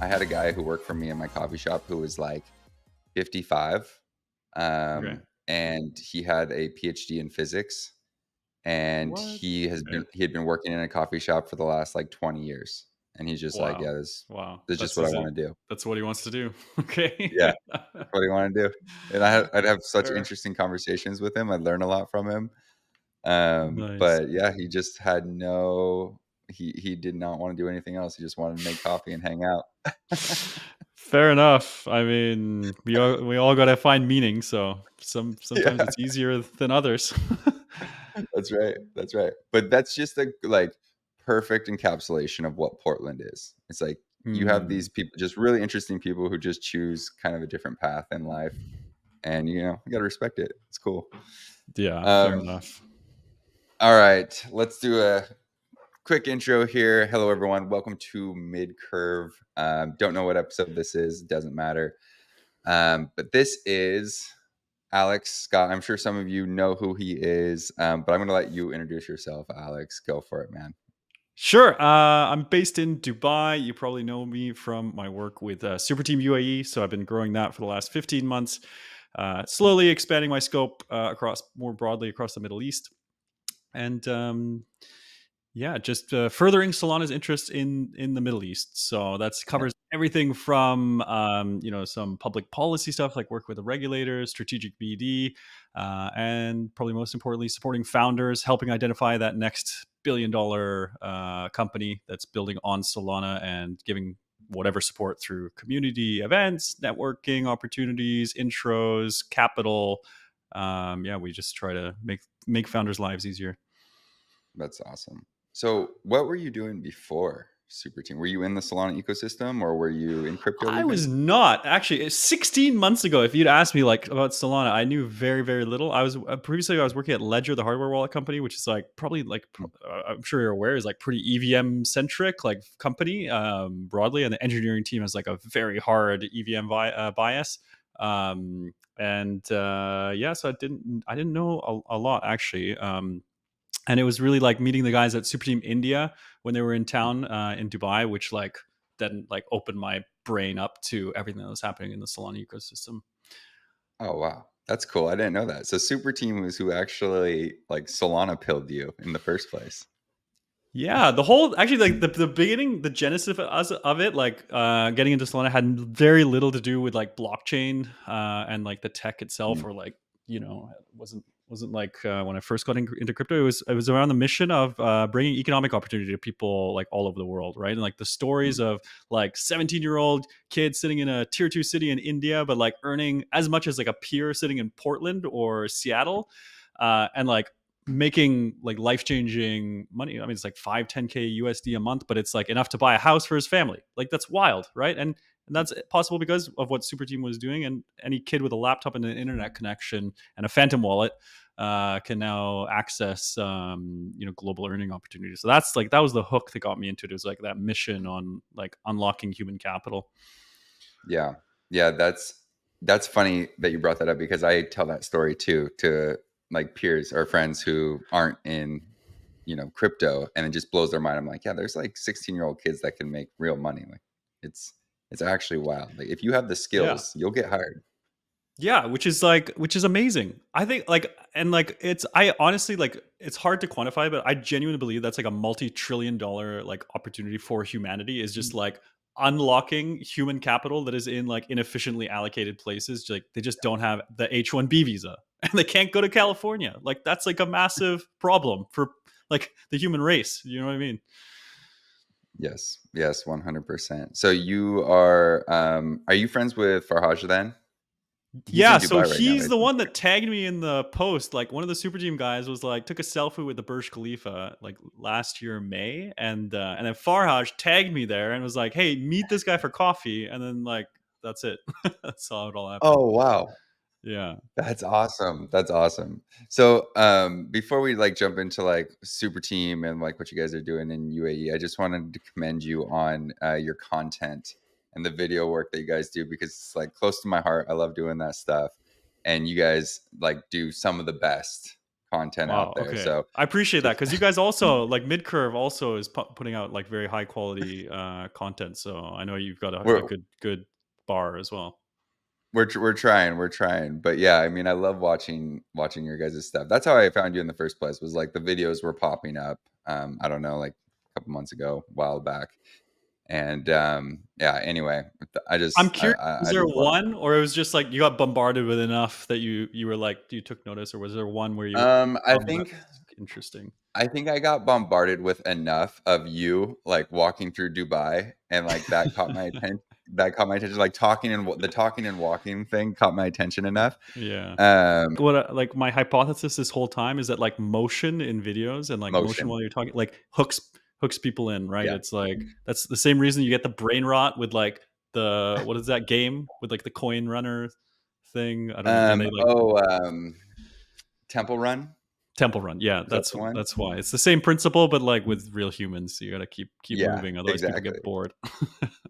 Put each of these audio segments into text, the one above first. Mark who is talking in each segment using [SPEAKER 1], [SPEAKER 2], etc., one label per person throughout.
[SPEAKER 1] had a guy who worked for me in my coffee shop who was like 55,
[SPEAKER 2] Okay.
[SPEAKER 1] and he had a PhD in physics, and
[SPEAKER 2] What? Okay.
[SPEAKER 1] he had been working in a coffee shop for the last like 20 years, and he's just like,
[SPEAKER 2] Wow.
[SPEAKER 1] yeah,
[SPEAKER 2] Wow.
[SPEAKER 1] this is just
[SPEAKER 2] That's
[SPEAKER 1] what I
[SPEAKER 2] is it.
[SPEAKER 1] want to do.
[SPEAKER 2] That's what he wants to do. Okay.
[SPEAKER 1] Yeah, what do you want to do? And I'd have such
[SPEAKER 2] Fair.
[SPEAKER 1] interesting conversations with him. I'd learn a lot from him.
[SPEAKER 2] Nice.
[SPEAKER 1] But yeah, he just had no he did not want to do anything else. He just wanted to make coffee and hang out.
[SPEAKER 2] Fair enough. I mean, we all gotta find meaning, so sometimes
[SPEAKER 1] Yeah,
[SPEAKER 2] it's easier than others.
[SPEAKER 1] that's right. That's right. But that's just a like perfect encapsulation of what Portland is. It's like you have
[SPEAKER 2] Hmm.
[SPEAKER 1] these people, just really interesting people who just choose kind of a different path in life, and you got to respect it. It's cool.
[SPEAKER 2] Yeah, fair
[SPEAKER 1] Um,
[SPEAKER 2] enough.
[SPEAKER 1] all right, let's do a quick intro here. Hello, everyone. Welcome to Midcurve. Don't know what episode this is. Doesn't matter. But this is Alex Scott. I'm sure some of you know who he is, but I'm going to let you introduce yourself, Alex. Go for it, man.
[SPEAKER 2] Sure. I'm based in Dubai. You probably know me from my work with Superteam UAE. So I've been growing that for the last 15 months, slowly expanding my scope across more broadly across the Middle East. And yeah, just furthering Solana's interest in the Middle East. So that's
[SPEAKER 1] Yeah.
[SPEAKER 2] covers everything from some public policy stuff like work with the regulators, strategic BD, and probably most importantly, supporting founders, helping identify that next $1 billion company that's building on Solana and giving whatever support through community events, networking opportunities, intros, capital. Yeah, we just try to make founders' lives easier.
[SPEAKER 1] That's awesome. So, what were you doing before Super Team? Were you in the Solana ecosystem, or were you in crypto
[SPEAKER 2] I
[SPEAKER 1] even?
[SPEAKER 2] was not actually 16 months ago. If you'd asked me like about Solana, I knew very, very little. I was previously I was working at Ledger, the hardware wallet company, which is like probably like I'm sure you're aware is like pretty EVM centric like company broadly, and the engineering team has like a very hard EVM bias. And yeah, so I didn't know a lot actually. And it was really like meeting the guys at Super Team India when they were in town in Dubai, which like then like opened my brain up to everything that was happening in the Solana ecosystem.
[SPEAKER 1] Oh wow, that's cool. I didn't know that. So Super Team was who actually like Solana pilled you in the first place.
[SPEAKER 2] Yeah, the whole actually like the beginning, the genesis of it, like getting into Solana had very little to do with like blockchain and like the tech itself,
[SPEAKER 1] Mm,
[SPEAKER 2] or like wasn't like when I first got into crypto. It was around the mission of bringing economic opportunity to people like all over the world, right? And like the stories
[SPEAKER 1] mm.
[SPEAKER 2] of like 17-year-old kids sitting in a tier 2 city in India, but like earning as much as like a peer sitting in Portland or Seattle, and like making like life-changing money. I mean, it's like 5-10k USD a month, but it's like enough to buy a house for his family. Like that's wild, right? And that's possible because of what Super Team was doing. And any kid with a laptop and an internet connection and a Phantom wallet can now access global earning opportunities. So that's like that was the hook that got me into it. It was like that mission on like unlocking human capital.
[SPEAKER 1] Yeah, yeah. That's funny that you brought that up because I tell that story too to like peers or friends who aren't in crypto, and it just blows their mind. I'm like, yeah, there's like 16-year-old kids that can make real money. Like it's it's actually wild. Like if you have the
[SPEAKER 2] Yeah.
[SPEAKER 1] skills, you'll get hired.
[SPEAKER 2] Yeah, which is amazing. I think like and like it's I honestly like it's hard to quantify, but I genuinely believe that's like a multi-trillion dollar like opportunity for humanity is just like unlocking human capital that is in like inefficiently allocated places. Like they just don't have the H-1B visa and they can't go to California. Like that's like a massive problem for like the human race. You know what I mean?
[SPEAKER 1] Yes, yes, 100%. So are you friends with Farhaj then? He's
[SPEAKER 2] Yeah,
[SPEAKER 1] in
[SPEAKER 2] so
[SPEAKER 1] Dubai right now,
[SPEAKER 2] he's
[SPEAKER 1] isn't
[SPEAKER 2] the
[SPEAKER 1] he?
[SPEAKER 2] one that tagged me in the post. Like one of the Super Team guys was like took a selfie with the Burj Khalifa like last year May, and then Farhaj tagged me there and was like, "Hey, meet this guy for coffee," and then like that's it. That's how it all happened.
[SPEAKER 1] Oh wow.
[SPEAKER 2] Yeah.
[SPEAKER 1] That's awesome. That's awesome. So, before we like jump into like Super Team and like what you guys are doing in UAE, I just wanted to commend you on your content and the video work that you guys do because it's like close to my heart. I love doing that stuff, and you guys like do some of the best content out
[SPEAKER 2] Wow.
[SPEAKER 1] there.
[SPEAKER 2] Okay.
[SPEAKER 1] So
[SPEAKER 2] I appreciate that
[SPEAKER 1] just
[SPEAKER 2] because you guys also like Midcurve also is putting out like very high quality content. So I know you've got a
[SPEAKER 1] we're
[SPEAKER 2] good bar as well.
[SPEAKER 1] we're trying, but yeah, I mean, I love watching your guys' stuff. That's how I found you in the first place. Was like the videos were popping up. I don't know, like a couple months ago, a while back, and yeah. Anyway,
[SPEAKER 2] I'm curious. Was
[SPEAKER 1] I
[SPEAKER 2] there
[SPEAKER 1] just love.
[SPEAKER 2] one, or it was just like you got bombarded with enough that you were like you took notice, or was there one where you were like,
[SPEAKER 1] I
[SPEAKER 2] oh,
[SPEAKER 1] think
[SPEAKER 2] that's interesting?
[SPEAKER 1] I got bombarded with enough of you like walking through Dubai, and like that caught my attention. That caught my attention. Like the talking and walking thing caught my attention enough.
[SPEAKER 2] Yeah.
[SPEAKER 1] Um,
[SPEAKER 2] What like my hypothesis this whole time is that like motion in videos and like motion
[SPEAKER 1] motion,
[SPEAKER 2] while you're talking like hooks people in, right?
[SPEAKER 1] yeah.
[SPEAKER 2] It's like that's the same reason you get the brain rot with like the what is that game with like the coin runner thing? I don't know when they like
[SPEAKER 1] Oh, Temple Run.
[SPEAKER 2] temple run. Yeah,
[SPEAKER 1] Is that the one?
[SPEAKER 2] that's why. It's the same principle but like with real humans. So you got to keep
[SPEAKER 1] Yeah,
[SPEAKER 2] moving otherwise people
[SPEAKER 1] exactly.
[SPEAKER 2] get bored.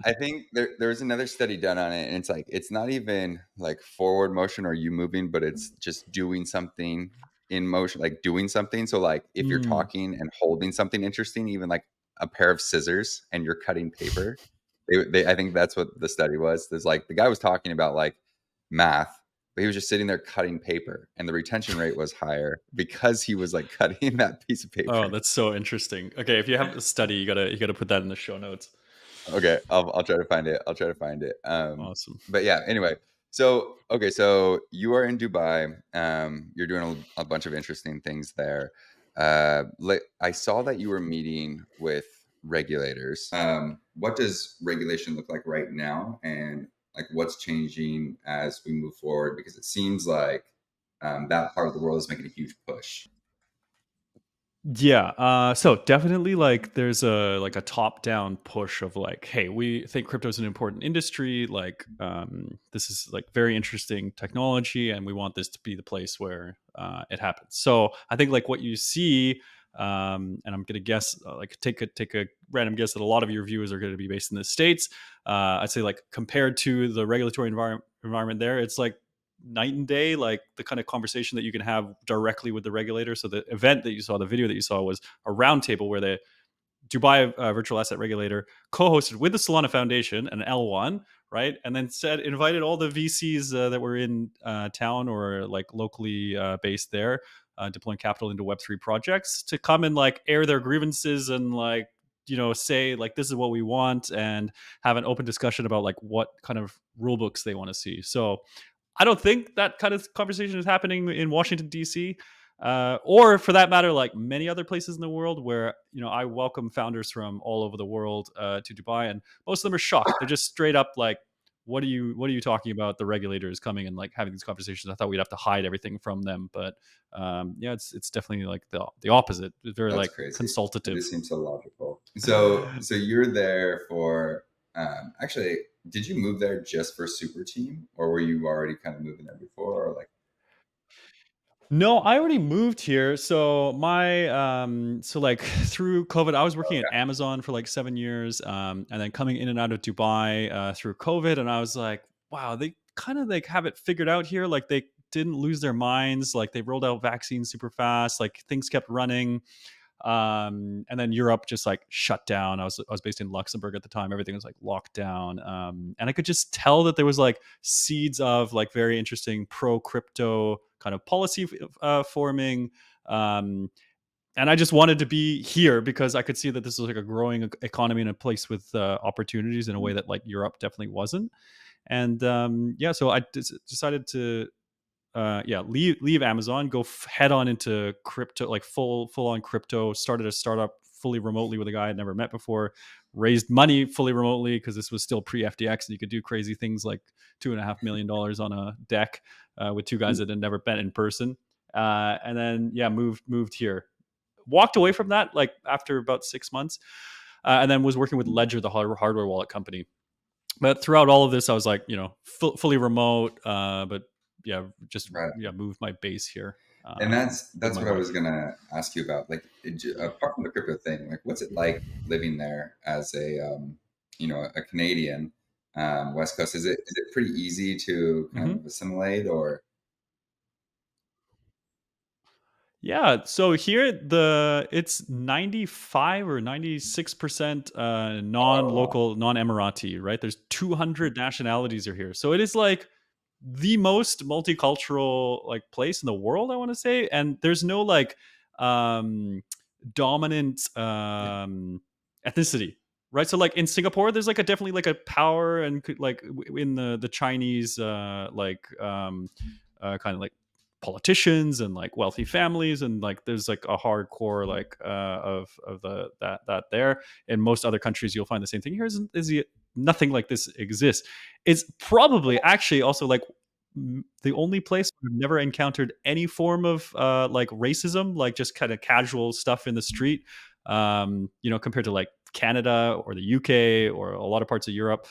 [SPEAKER 1] I think there's another study done on it, and it's like it's not even like forward motion or you moving, but it's just doing something in motion, like doing something. So like if you're
[SPEAKER 2] Mm.
[SPEAKER 1] talking and holding something interesting, even like a pair of scissors and you're cutting paper, I think that's what the study was. There's like the guy was talking about like math, but he was just sitting there cutting paper, and the retention rate was higher because he was like cutting that piece of
[SPEAKER 2] Oh,
[SPEAKER 1] paper.
[SPEAKER 2] that's so interesting. Okay, if you have a study, you gotta put that in the show notes.
[SPEAKER 1] Okay, I'll try to find it. I'll try to find it.
[SPEAKER 2] Awesome.
[SPEAKER 1] But yeah. Anyway, so okay, so you are in Dubai. You're doing a bunch of interesting things there. I saw that you were meeting with regulators. What does regulation look like right now, and like what's changing as we move forward? Because it seems like that part of the world is making a huge push.
[SPEAKER 2] Yeah, so definitely like there's a top down push of like, hey, we think crypto is an important industry. Like, this is like very interesting technology, and we want this to be the place where it happens. So I think like what you see, and I'm gonna guess, like take a random guess that a lot of your viewers are going to be based in the states. I'd say like compared to the regulatory environment there, it's like night and day, like the kind of conversation that you can have directly with the regulator. So the event that you saw, the video that you saw, was a roundtable where the Dubai virtual asset regulator co-hosted with the Solana Foundation and L1, right? And then said invited all the VCs that were in town or like locally based there, deploying capital into Web3 projects to come and like air their grievances and like say like this is what we want and have an open discussion about like what kind of rule books they want to see. So I don't think that kind of conversation is happening in Washington D.C. Or for that matter, like many other places in the world where I welcome founders from all over the world to Dubai, and most of them are shocked. They're just straight up like, what are you talking about? The regulators coming and like having these conversations. I thought we'd have to hide everything from them, but yeah, it's definitely like the opposite. It's very
[SPEAKER 1] That's
[SPEAKER 2] like
[SPEAKER 1] crazy. It
[SPEAKER 2] consultative.
[SPEAKER 1] just seems so logical. So you're there for actually, did you move there just for Super Team, or were you already kind of moving there before, or like
[SPEAKER 2] No, I already moved here. So my so like through COVID, I was working at
[SPEAKER 1] okay.
[SPEAKER 2] Amazon for like 7 years, and then coming in and out of Dubai through COVID, and I was like, wow, they kind of like have it figured out here. Like they didn't lose their minds. Like they rolled out vaccines super fast. Like things kept running. And then Europe just like shut down. I was based in Luxembourg at the time. Everything was like locked down, and I could just tell that there was like seeds of like very interesting pro crypto kind of policy forming. Um, and I just wanted to be here because I could see that this was like a growing economy and a place with opportunities in a way that like Europe definitely wasn't. And yeah, so I decided to yeah, leave Amazon, go head on into crypto, like full on crypto. Started a startup fully remotely with a guy I'd never met before. Raised money fully remotely because this was still pre FTX, and you could do crazy things like $2.5 million on a deck with two guys that had never met in person. And then yeah, moved here. Walked away from that like after about 6 months, and then was working with Ledger, the hardware wallet company. But throughout all of this, I was like, fully remote, but yeah, just
[SPEAKER 1] Right?
[SPEAKER 2] yeah, moved my base here
[SPEAKER 1] And
[SPEAKER 2] with
[SPEAKER 1] that's
[SPEAKER 2] my
[SPEAKER 1] what I was
[SPEAKER 2] wife.
[SPEAKER 1] gonna ask you about. Like, apart from the crypto thing, like, what's it like living there as a a Canadian West Coast? Is it pretty easy to kind
[SPEAKER 2] hmm
[SPEAKER 1] of assimilate, or
[SPEAKER 2] Yeah, so here it's 95 or 96%
[SPEAKER 1] Oh, wow.
[SPEAKER 2] non-local, non-Emirati, right? There's 200 nationalities are here. So it is like the most multicultural like place in the world, I want to say. And there's no like um dominant ethnicity, right? So like in Singapore there's like a definitely like a power and like in the Chinese kind of like politicians and like wealthy families, and like there's like a hardcore like of the that there. In most other countries you'll find the same thing. Here is nothing like this exists. It's probably actually also like the only place we've never encountered any form of like racism, like just kind of casual stuff in the street, compared to like Canada or the UK or a lot of parts of Europe.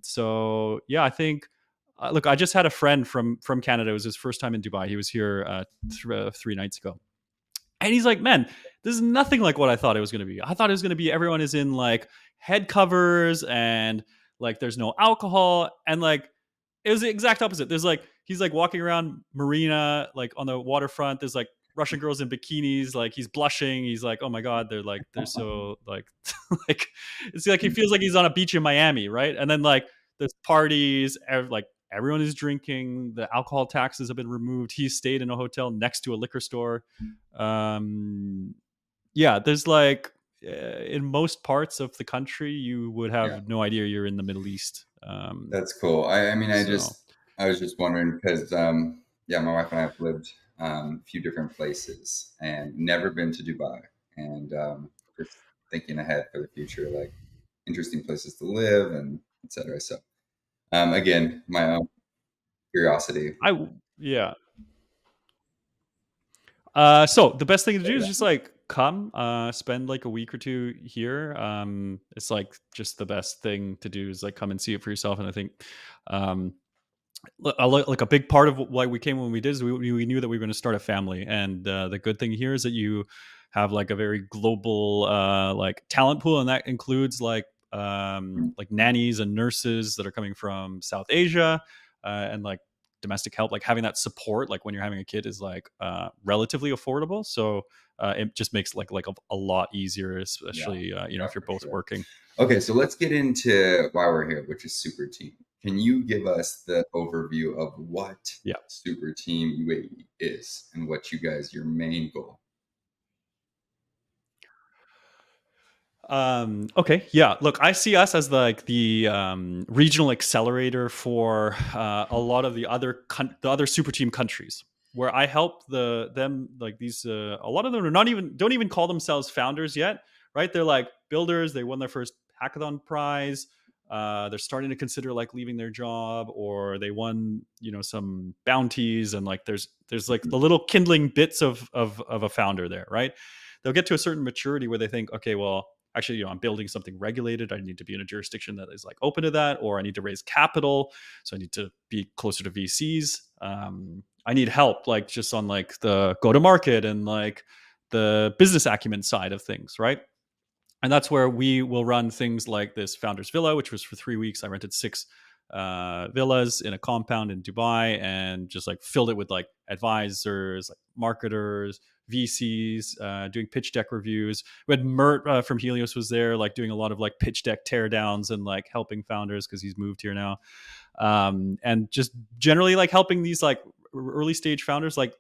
[SPEAKER 2] So yeah, I think look, I just had a friend from Canada. It was his first time in Dubai. He was here 3 nights ago, and he's like, "Man, this is nothing like what I thought it was going to be. I thought it was going to be everyone is in like head covers and like there's no alcohol, and like it was the exact opposite. There's like he's like walking around Marina, like on the waterfront. There's like Russian girls in bikinis. Like he's blushing. He's like, oh my god, they're so like like it's like he feels like he's on a beach in Miami, right? And then like there's parties, like everyone is drinking. The alcohol taxes have been removed. He stayed in a hotel next to a liquor store. Um, yeah, there's like in most parts of the country, you would
[SPEAKER 1] Yeah,
[SPEAKER 2] have no idea you're in the Middle East.
[SPEAKER 1] that's cool. I mean,
[SPEAKER 2] So
[SPEAKER 1] I was just wondering because, yeah, my wife and I have lived a few different places and never been to Dubai, and just thinking ahead for the future, like interesting places to live and etc. So, again, my own curiosity.
[SPEAKER 2] yeah. So the best thing to do is just like come, spend like a week or two here. It's like just the best thing to do is like come and see it for yourself. And I think, um, like a big part of why we came when we did is we knew that we were going to start a family, and the good thing here is that you have like a very global like talent pool, and that includes like nannies and nurses that are coming from South Asia, and like domestic help. Like having that support like when you're having a kid is like relatively affordable, so it just makes like a lot easier,
[SPEAKER 1] Yeah,
[SPEAKER 2] especially
[SPEAKER 1] yeah,
[SPEAKER 2] if you're
[SPEAKER 1] for
[SPEAKER 2] both
[SPEAKER 1] sure.
[SPEAKER 2] working.
[SPEAKER 1] Okay, so let's get into why we're here, which is Super Team. Can you give us the overview of what
[SPEAKER 2] Yeah.
[SPEAKER 1] Super Team UAE is and what you guys, your main goal?
[SPEAKER 2] Okay, yeah. Look, I see us as like the regional accelerator for a lot of the other super team countries, where I help them like these. A lot of them are not even don't even call themselves founders yet, right? They're like builders. They won their first hackathon prize. They're starting to consider like leaving their job, or they won some bounties, and like there's like the
[SPEAKER 1] Mhm.
[SPEAKER 2] little kindling bits of a founder there, right? They'll get to a certain maturity where they think, okay, well, actually, I'm building something regulated. I need to be in a jurisdiction that is like open to that, or I need to raise capital, so I need to be closer to VCs. I need help, like just on like the go to market and like the business acumen side of things, right? And that's where we will run things like this founders villa, which was for 3 weeks. I rented six villas in a compound in Dubai and just like filled it with like advisors, like marketers, VCs, doing pitch deck reviews. We had Mert from Helios was there, like doing a lot of like pitch deck teardowns and like helping founders because he's moved here now, and just generally like helping these like early stage founders like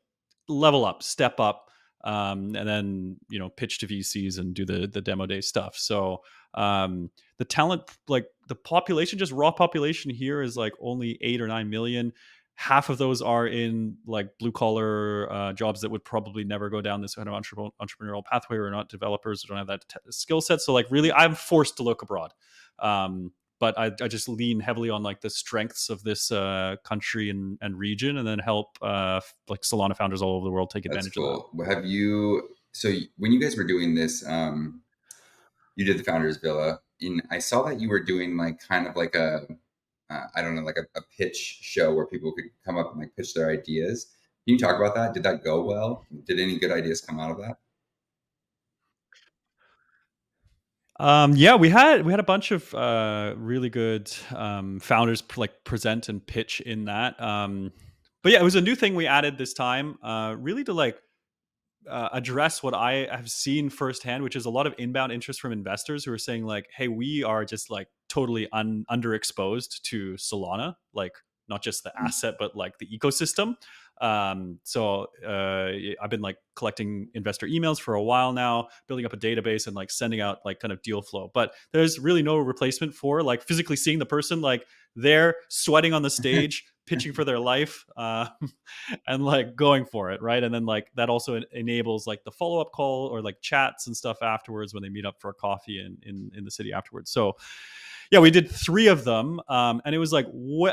[SPEAKER 2] level up, step up, and then pitch to VCs and do the demo day stuff. So the talent, like the population, just raw population here is like only 8 or 9 million. Half of those are in like blue collar jobs that would probably never go down this kind of entrepreneurial pathway, or not developers who don't have that skill set. So like really, I'm forced to look abroad. Um, but I just lean heavily on like the strengths of this country and region, and then help like Solana founders all over the world take
[SPEAKER 1] That's
[SPEAKER 2] advantage of that.
[SPEAKER 1] cool. Have you, so when you guys were doing this, you did the Founders Villa, and I saw that you were doing like kind of like I don't know, like a pitch show where people could come up and like pitch their ideas. Can you talk about that? Did that go well? Did any good ideas come out of that?
[SPEAKER 2] Yeah, we had a bunch of really good founders like present and pitch in that. But yeah, it was a new thing we added this time, really to like address what I have seen firsthand, which is a lot of inbound interest from investors who are saying like, "Hey, we are just like totally underexposed to Solana, like not just the asset but like the ecosystem." So I've been like collecting investor emails for a while now, building up a database and like sending out like kind of deal flow. But there's really no replacement for like physically seeing the person like there sweating on the stage, pitching for their life. And like going for it, right? And then like that also enables like the follow-up call or like chats and stuff afterwards when they meet up for a coffee in the city afterwards. So yeah, we did 3 of them, and it was like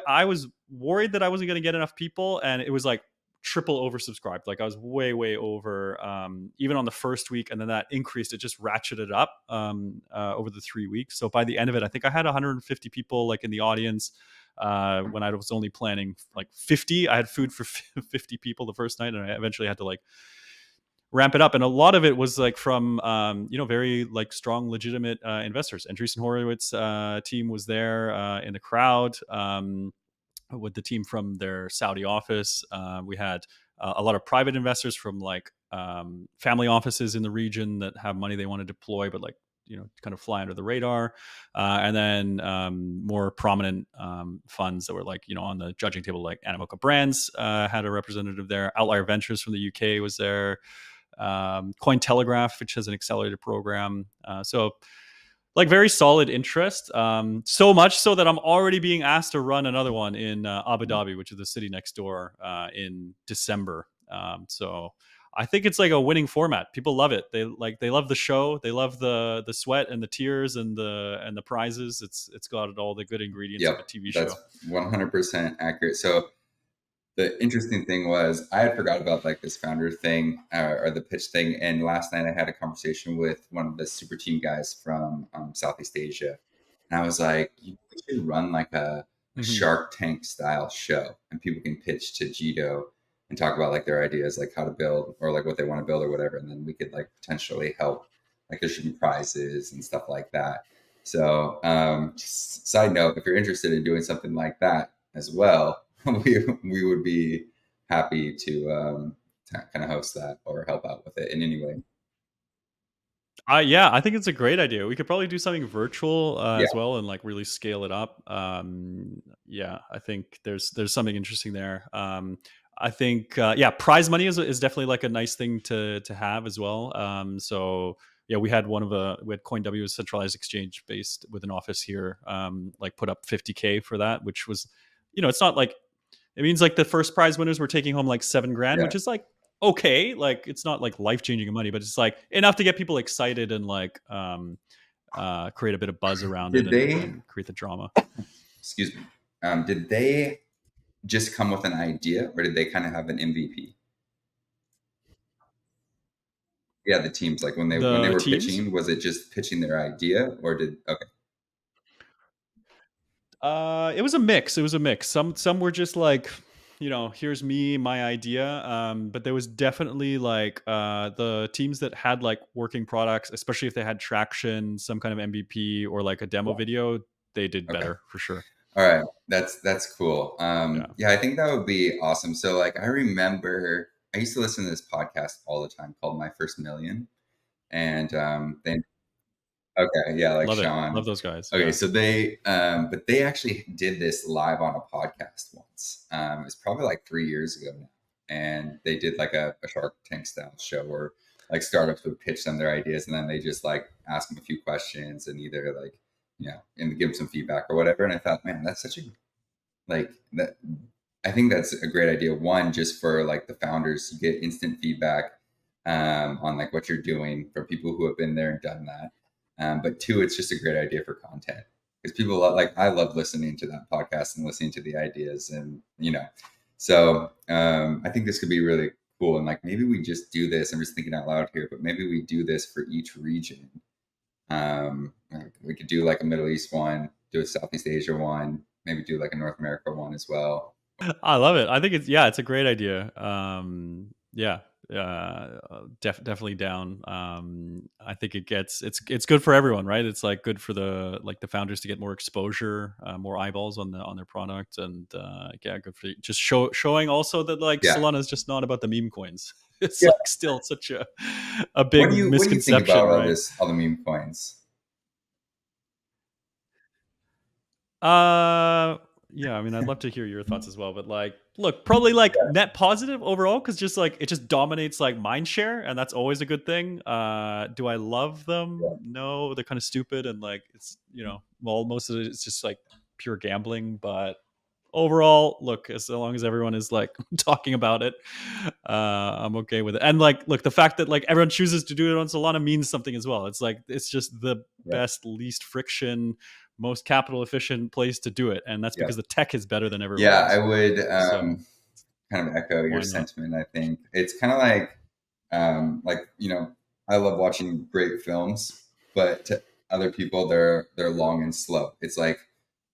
[SPEAKER 2] I was worried that I wasn't going to get enough people, and it was like triple oversubscribed. Like I was way over, even on the first week, and then that increased. It just ratcheted up over the 3 weeks. So by the end of it, I think I had 150 people like in the audience. When I was only planning like 50, I had food for 50 people the first night, and I eventually had to like ramp it up. And a lot of it was like from very like strong, legitimate investors. Andreessen Horowitz team was there in the crowd with the team from their Saudi office. We had a lot of private investors from like family offices in the region that have money they want to deploy, but like kind of fly under the radar, and then more prominent funds that were like on the judging table, like Animoca Brands had a representative there. Outlier Ventures from the UK was there. Cointelegraph, which has an accelerator program. So like very solid interest. So much so that I'm already being asked to run another one in Abu Dhabi, which is the city next door, in December. So I think it's like a winning format. People love it. They love the show. They love the sweat and the tears and the prizes. It's got all the good ingredients of
[SPEAKER 1] Yep,
[SPEAKER 2] a TV
[SPEAKER 1] that's
[SPEAKER 2] show.
[SPEAKER 1] 100% accurate. So the interesting thing was I had forgot about like this founder thing or the pitch thing. And last night I had a conversation with one of the super team guys from Southeast Asia. And I was like, you should run like a
[SPEAKER 2] Mm-hmm.
[SPEAKER 1] Shark Tank style show and people can pitch to Jito and talk about like their ideas, like how to build or like what they want to build or whatever. And then we could like potentially help, like there should be prizes and stuff like that. So just side note, if you're interested in doing something like that as well, we would be happy to kind of host that or help out with it in any way.
[SPEAKER 2] Yeah, I think it's a great idea. We could probably do something virtual
[SPEAKER 1] Yeah,
[SPEAKER 2] as well and like really scale it up. Yeah, I think there's something interesting there. I think yeah, prize money is definitely like a nice thing to have as well. So yeah, we had CoinW, a centralized exchange based with an office here, like put up 50K for that, which was, it's not like it means like the first prize winners were taking home like 7 grand,
[SPEAKER 1] yeah.
[SPEAKER 2] which is like okay. Like it's not like life changing money, but it's like enough to get people excited and like create a bit of buzz around it
[SPEAKER 1] Did they?
[SPEAKER 2] and create the drama.
[SPEAKER 1] Excuse me. Did they just come with an idea, or did they kind of have an MVP? Yeah, the teams like when they
[SPEAKER 2] The
[SPEAKER 1] were
[SPEAKER 2] teams,
[SPEAKER 1] pitching, was it just pitching their idea, or did okay?
[SPEAKER 2] it was a mix. It was a mix. Some were just like, here's me, my idea. But there was definitely like the teams that had like working products, especially if they had traction, some kind of MVP or like a demo video, they did
[SPEAKER 1] Okay.
[SPEAKER 2] better for sure.
[SPEAKER 1] All right, that's cool.
[SPEAKER 2] Yeah.
[SPEAKER 1] Yeah, I think that would be awesome. So, like, I remember I used to listen to this podcast all the time called My First Million, and they okay, yeah, like
[SPEAKER 2] Love it.
[SPEAKER 1] Sean.
[SPEAKER 2] Love those guys.
[SPEAKER 1] Okay,
[SPEAKER 2] Yeah.
[SPEAKER 1] so but they actually did this live on a podcast once. It's probably like 3 years ago now, and they did like a Shark Tank style show where like startups would pitch them their ideas, and then they just like ask them a few questions and either like and give them some feedback or whatever. And I thought, man, that's such a like that. I think that's a great idea. One, just for like the founders, you get instant feedback on like what you're doing from people who have been there and done that. But two, it's just a great idea for content because people like I love listening to that podcast and listening to the ideas and So I think this could be really cool. And like maybe we just do this. I'm just thinking out loud here, but maybe we do this for each region. We could do like a Middle East one, do a Southeast Asia one, maybe do like a North America one as well.
[SPEAKER 2] I love it. I think it's a great idea. Yeah, definitely down. I think it's good for everyone, right? It's like good for the founders to get more exposure, more eyeballs on their product, and yeah, good for just showing also that like
[SPEAKER 1] Yeah,
[SPEAKER 2] Solana is just not about the meme coins. It's
[SPEAKER 1] Yeah.
[SPEAKER 2] like still such a
[SPEAKER 1] What
[SPEAKER 2] big
[SPEAKER 1] do you think about
[SPEAKER 2] misconception, right?
[SPEAKER 1] all the meme coins?
[SPEAKER 2] Uh, yeah, I mean, I'd love to hear your thoughts as well, but like, look, probably like net positive overall because just like it just dominates like mind share, and that's always a good thing. Do I love them?
[SPEAKER 1] Yeah,
[SPEAKER 2] No, they're kind of stupid, and like it's well, most of it is just like pure gambling, but overall, look, as long as everyone is like talking about it, I'm okay with it. And like, look, the fact that like everyone chooses to do it on Solana means something as well. It's like it's just the
[SPEAKER 1] yeah,
[SPEAKER 2] best, least friction, most capital efficient place to do it, and that's
[SPEAKER 1] yeah.
[SPEAKER 2] because the tech is better than everywhere
[SPEAKER 1] Yeah, I
[SPEAKER 2] else.
[SPEAKER 1] would
[SPEAKER 2] So
[SPEAKER 1] kind of echo your
[SPEAKER 2] why not?
[SPEAKER 1] sentiment. I think it's kind of like I love watching great films, but to other people, they're long and slow. It's like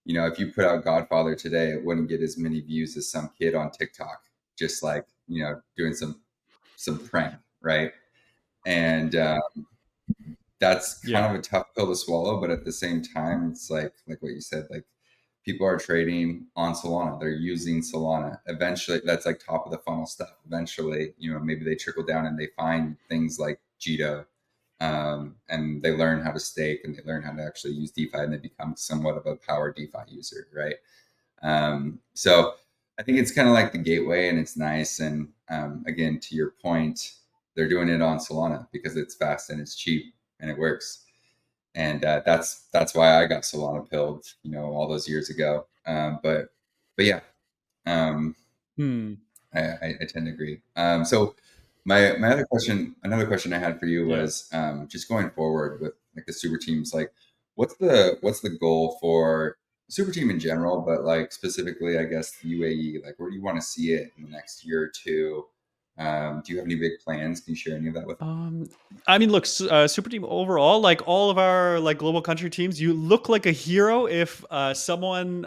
[SPEAKER 1] if you put out Godfather today, it wouldn't get as many views as some kid on TikTok, just like doing some prank, right? And that's kind
[SPEAKER 2] Yeah.
[SPEAKER 1] of a tough pill to swallow, but at the same time, it's like what you said, like people are trading on Solana. They're using Solana. Eventually, that's like top of the funnel stuff. Eventually, maybe they trickle down and they find things like Jito, and they learn how to stake and they learn how to actually use DeFi and they become somewhat of a power DeFi user, right? So I think it's kind of like the gateway and it's nice. And again, to your point, they're doing it on Solana because it's fast and it's cheap and it works. And that's why I got Solana pilled, all those years ago. But yeah, um,
[SPEAKER 2] Hmm.
[SPEAKER 1] I tend to agree. So my another question I had for you
[SPEAKER 2] Yeah.
[SPEAKER 1] was just going forward with like the super teams, like what's the goal for super team in general, but like specifically, I guess the UAE, like where do you want to see it in the next year or two? Do you have any big plans? Can you share any of that with me?
[SPEAKER 2] Um, I mean, look, Super Team overall, like all of our like global country teams, you look like a hero if someone,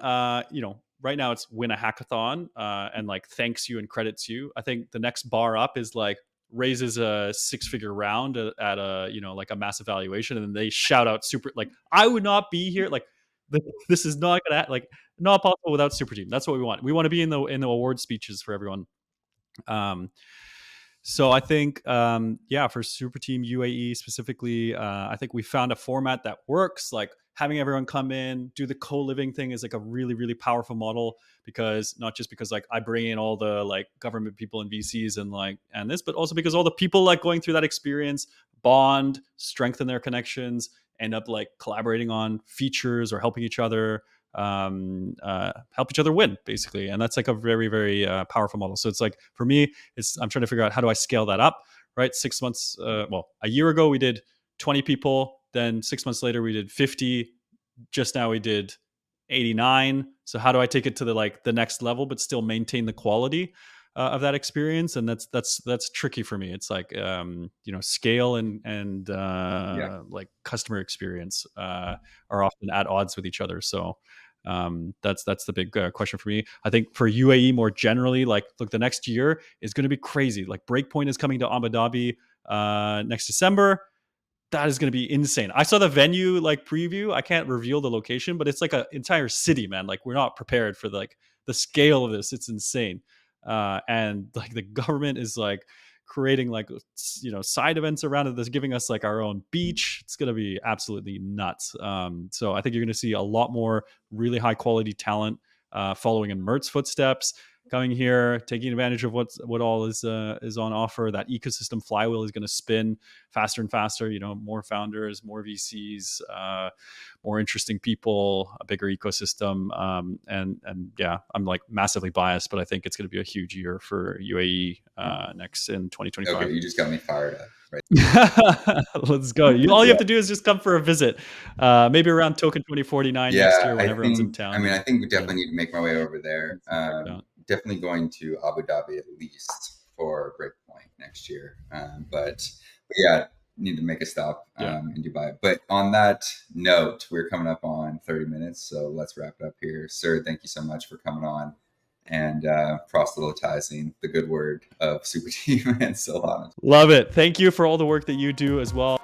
[SPEAKER 2] right now it's win a hackathon and like thanks you and credits you. I think the next bar up is like raises a six-figure round at a like a massive valuation, and then they shout out super. Like I would not be here. Like this is not gonna like not possible without Super Team. That's what we want. We want to be in the award speeches for everyone. Um, so I think, yeah, for Super Team UAE specifically, I think we found a format that works. Like having everyone come in, do the co-living thing is like a really, really powerful model because not just because like I bring in all the like government people and VCs and this, but also because all the people like going through that experience bond, strengthen their connections, end up like collaborating on features or helping each other help each other win basically, and that's like a very very powerful model. So it's like for me I'm trying to figure out how do I scale that up, right? 6 months, well, a year ago we did 20 people, then 6 months later we did 50, just now we did 89. So how do I take it to the next level but still maintain the quality of that experience? And that's tricky for me. It's like scale and
[SPEAKER 1] Yeah.
[SPEAKER 2] like customer experience are often at odds with each other. So that's the big question for me. I think for UAE more generally, like look, the next year is going to be crazy. Like Breakpoint is coming to Abu Dhabi next December. That is going to be insane. I saw the venue like preview. I can't reveal the location, but it's like an entire city, man. Like we're not prepared for like the scale of this. It's insane. And like the government is like creating like side events around it that's giving us like our own beach. It's going to be absolutely nuts. So I think you're going to see a lot more really high quality talent following in Mert's footsteps, coming here, taking advantage of what all is on offer. That ecosystem flywheel is going to spin faster and faster. More founders, more VCs, more interesting people, a bigger ecosystem, and yeah, I'm like massively biased, but I think it's going to be a huge year for UAE next in
[SPEAKER 1] Okay,
[SPEAKER 2] 2025.
[SPEAKER 1] you just got me fired up, right?
[SPEAKER 2] Let's go. All you
[SPEAKER 1] Yeah.
[SPEAKER 2] have to do is just come for a visit. Maybe around Token 2049 next
[SPEAKER 1] Yeah,
[SPEAKER 2] year when everyone's in
[SPEAKER 1] I
[SPEAKER 2] town,
[SPEAKER 1] mean, I
[SPEAKER 2] and
[SPEAKER 1] think we definitely need to make my way over there.
[SPEAKER 2] check it out.
[SPEAKER 1] Definitely going to Abu Dhabi at least for Breakpoint next year. But yeah, need to make a stop
[SPEAKER 2] Yeah.
[SPEAKER 1] in Dubai. But on that note, we're coming up on 30 minutes, so let's wrap it up here. Sir, thank you so much for coming on and proselytizing the good word of Super Team and Solana.
[SPEAKER 2] Love it. Thank you for all the work that you do as well.